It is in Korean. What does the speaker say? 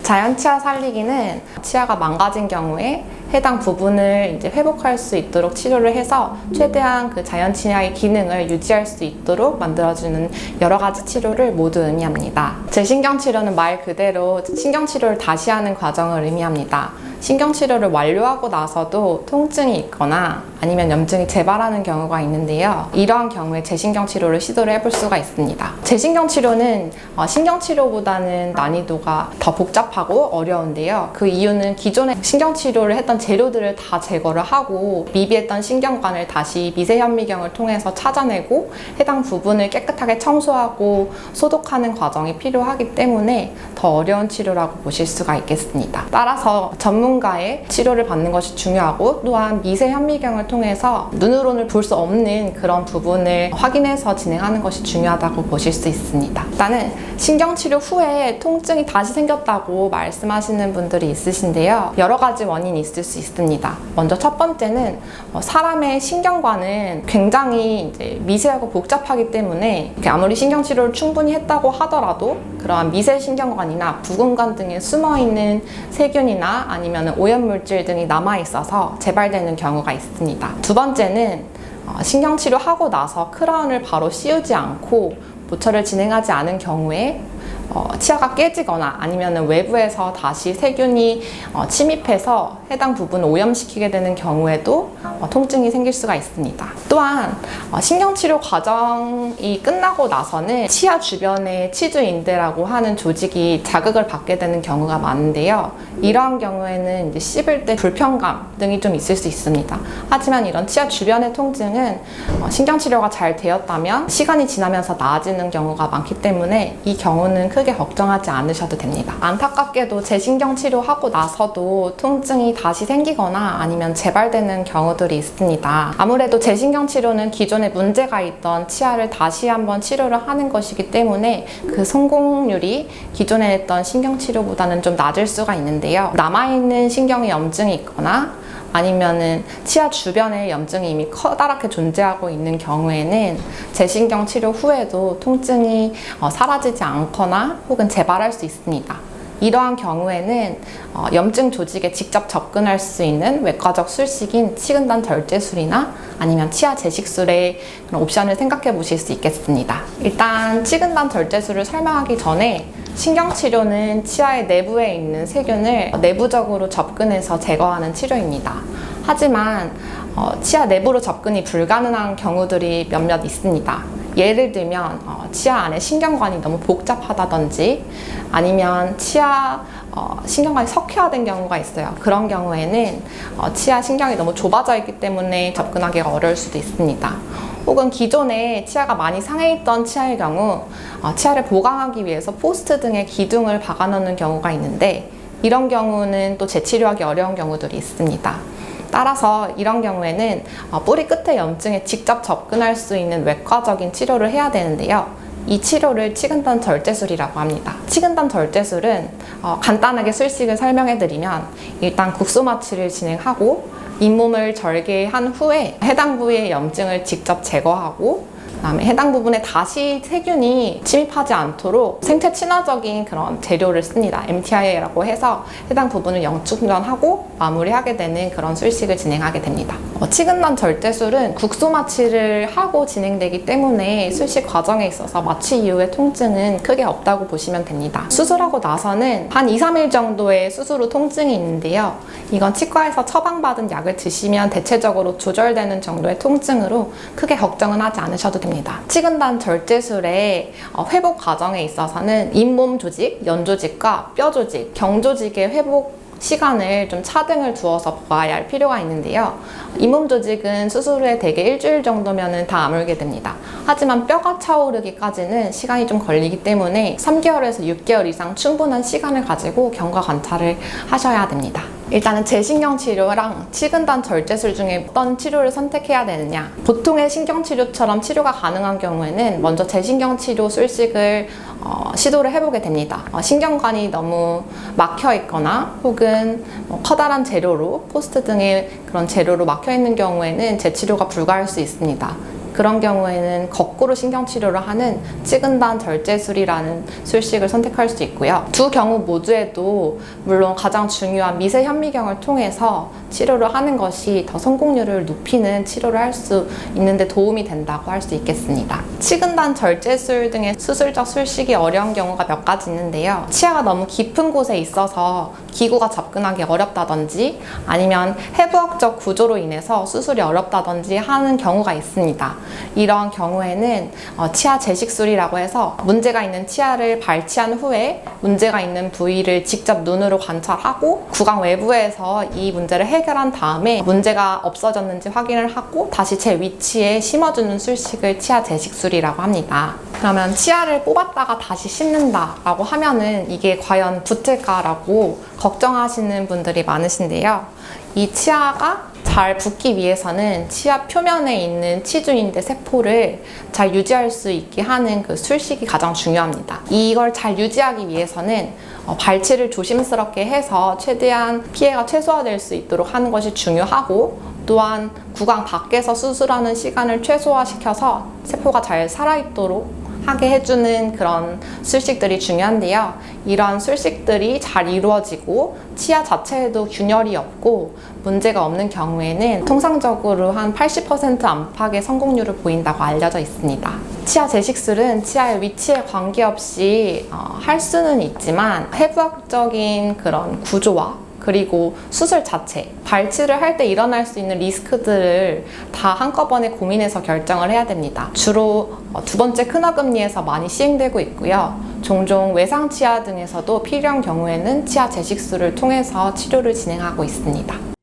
자연 치아 살리기는 치아가 망가진 경우에 해당 부분을 이제 회복할 수 있도록 치료를 해서 최대한 그 자연 치아의 기능을 유지할 수 있도록 만들어주는 여러 가지 치료를 모두 의미합니다. 재신경 치료는 말 그대로 신경 치료를 다시 하는 과정을 의미합니다. 신경 치료를 완료하고 나서도 통증이 있거나 아니면 염증이 재발하는 경우가 있는데요. 이러한 경우에 재신경 치료를 시도를 해볼 수가 있습니다. 재신경 치료는 신경 치료보다는 난이도가 더 복잡하고 어려운데요. 그 이유는 기존에 신경 치료를 했던 재료들을 다 제거를 하고 미비했던 신경관을 다시 미세현미경을 통해서 찾아내고 해당 부분을 깨끗하게 청소하고 소독하는 과정이 필요하기 때문에 더 어려운 치료라고 보실 수가 있겠습니다. 따라서 전문가의 치료를 받는 것이 중요하고 또한 미세현미경을 통해서 눈으로는 볼 수 없는 그런 부분을 확인해서 진행하는 것이 중요하다고 보실 수 있습니다. 일단은 신경치료 후에 통증이 다시 생겼다고 말씀하시는 분들이 있으신데요. 여러 가지 원인이 있을 수 있습니다. 먼저 첫 번째는 사람의 신경관은 굉장히 이제 미세하고 복잡하기 때문에 아무리 신경치료를 충분히 했다고 하더라도 그러한 미세 신경관이나 부근관 등에 숨어있는 세균이나 아니면 오염물질 등이 남아있어서 재발되는 경우가 있습니다. 두 번째는 신경치료하고 나서 크라운을 바로 씌우지 않고 보철을 진행하지 않은 경우에 치아가 깨지거나 아니면 외부에서 다시 세균이 침입해서 해당 부분을 오염시키게 되는 경우에도 통증이 생길 수가 있습니다. 또한 신경치료 과정이 끝나고 나서는 치아 주변에 치주인대라고 하는 조직이 자극을 받게 되는 경우가 많은데요. 이러한 경우에는 이제 씹을 때 불편감 등이 좀 있을 수 있습니다. 하지만 이런 치아 주변의 통증은 신경치료가 잘 되었다면 시간이 지나면서 나아지는 경우가 많기 때문에 이 경우는 크게 걱정하지 않으셔도 됩니다. 안타깝게도 재신경 치료하고 나서도 통증이 다시 생기거나 아니면 재발되는 경우들이 있습니다. 아무래도 재신경 치료는 기존에 문제가 있던 치아를 다시 한번 치료를 하는 것이기 때문에 그 성공률이 기존에 했던 신경 치료보다는 좀 낮을 수가 있는데요. 남아있는 신경에 염증이 있거나 아니면은 치아 주변에 염증이 이미 커다랗게 존재하고 있는 경우에는 재신경 치료 후에도 통증이 사라지지 않거나 혹은 재발할 수 있습니다. 이러한 경우에는 염증 조직에 직접 접근할 수 있는 외과적 술식인 치근단 절제술이나 아니면 치아 제식술의 그런 옵션을 생각해 보실 수 있겠습니다. 일단 치근단 절제술을 설명하기 전에 신경치료는 치아의 내부에 있는 세균을 내부적으로 접근해서 제거하는 치료입니다. 하지만 치아 내부로 접근이 불가능한 경우들이 몇몇 있습니다. 예를 들면 치아 안에 신경관이 너무 복잡하다든지 아니면 치아 신경관이 석회화된 경우가 있어요. 그런 경우에는 치아 신경이 너무 좁아져 있기 때문에 접근하기가 어려울 수도 있습니다. 혹은 기존에 치아가 많이 상해 있던 치아의 경우 치아를 보강하기 위해서 포스트 등의 기둥을 박아 놓는 경우가 있는데 이런 경우는 또 재치료하기 어려운 경우들이 있습니다. 따라서 이런 경우에는 뿌리 끝에 염증에 직접 접근할 수 있는 외과적인 치료를 해야 되는데요. 이 치료를 치근단 절제술이라고 합니다. 치근단 절제술은 간단하게 술식을 설명해드리면 일단 국소 마취를 진행하고 잇몸을 절개한 후에 해당 부위의 염증을 직접 제거하고 그다음에 해당 부분에 다시 세균이 침입하지 않도록 생체 친화적인 그런 재료를 씁니다. MTI라고 해서 해당 부분을 영충전하고 마무리하게 되는 그런 술식을 진행하게 됩니다. 치근단 절제술은 국소 마취를 하고 진행되기 때문에 술식 과정에 있어서 마취 이후의 통증은 크게 없다고 보시면 됩니다. 수술하고 나서는 한 2-3일 정도의 수술 후 통증이 있는데요. 이건 치과에서 처방받은 약을 드시면 대체적으로 조절되는 정도의 통증으로 크게 걱정은 하지 않으셔도 됩니다. 치근단 절제술의 회복 과정에 있어서는 잇몸 조직, 연 조직과 뼈 조직, 경 조직의 회복 시간을 좀 차등을 두어서 봐야 할 필요가 있는데요. 잇몸 조직은 수술 후에 대개 일주일 정도면 다 아물게 됩니다. 하지만 뼈가 차오르기까지는 시간이 좀 걸리기 때문에 3개월에서 6개월 이상 충분한 시간을 가지고 경과 관찰을 하셔야 됩니다. 일단은 재신경 치료랑 치근단 절제술 중에 어떤 치료를 선택해야 되느냐. 보통의 신경치료처럼 치료가 가능한 경우에는 먼저 재신경 치료 술식을 시도를 해보게 됩니다. 신경관이 너무 막혀 있거나 혹은 커다란 재료로 포스트 등의 그런 재료로 막혀 있는 경우에는 재치료가 불가할 수 있습니다. 그런 경우에는 거꾸로 신경치료를 하는 치근단 절제술이라는 술식을 선택할 수 있고요. 두 경우 모두에도 물론 가장 중요한 미세 현미경을 통해서 치료를 하는 것이 더 성공률을 높이는 치료를 할 수 있는데 도움이 된다고 할 수 있겠습니다. 치근단 절제술 등의 수술적 술식이 어려운 경우가 몇 가지 있는데요. 치아가 너무 깊은 곳에 있어서 기구가 접근하기 어렵다든지 아니면 해부학적 구조로 인해서 수술이 어렵다든지 하는 경우가 있습니다. 이런 경우에는 치아 재식술이라고 해서 문제가 있는 치아를 발치한 후에 문제가 있는 부위를 직접 눈으로 관찰하고 구강 외부에서 이 문제를 해결한 다음에 문제가 없어졌는지 확인을 하고 다시 제 위치에 심어주는 술식을 치아 재식술이라고 합니다. 그러면 치아를 뽑았다가 다시 심는다라고 하면은 이게 과연 붙을까라고 걱정하시는 분들이 많으신데요. 이 치아가 잘 붙기 위해서는 치아 표면에 있는 치주인대 세포를 잘 유지할 수 있게 하는 그 술식이 가장 중요합니다. 이걸 잘 유지하기 위해서는 발치를 조심스럽게 해서 최대한 피해가 최소화될 수 있도록 하는 것이 중요하고, 또한 구강 밖에서 수술하는 시간을 최소화시켜서 세포가 잘 살아있도록 하게 해주는 그런 술식들이 중요한데요. 이런 술식들이 잘 이루어지고 치아 자체에도 균열이 없고 문제가 없는 경우에는 통상적으로 한 80% 안팎의 성공률을 보인다고 알려져 있습니다. 치아 재식술은 치아의 위치에 관계없이 할 수는 있지만 해부학적인 그런 구조와 그리고 수술 자체, 발치를 할 때 일어날 수 있는 리스크들을 다 한꺼번에 고민해서 결정을 해야 됩니다. 주로 두 번째 큰어금니에서 많이 시행되고 있고요. 종종 외상치아 등에서도 필요한 경우에는 치아 재식술을 통해서 치료를 진행하고 있습니다.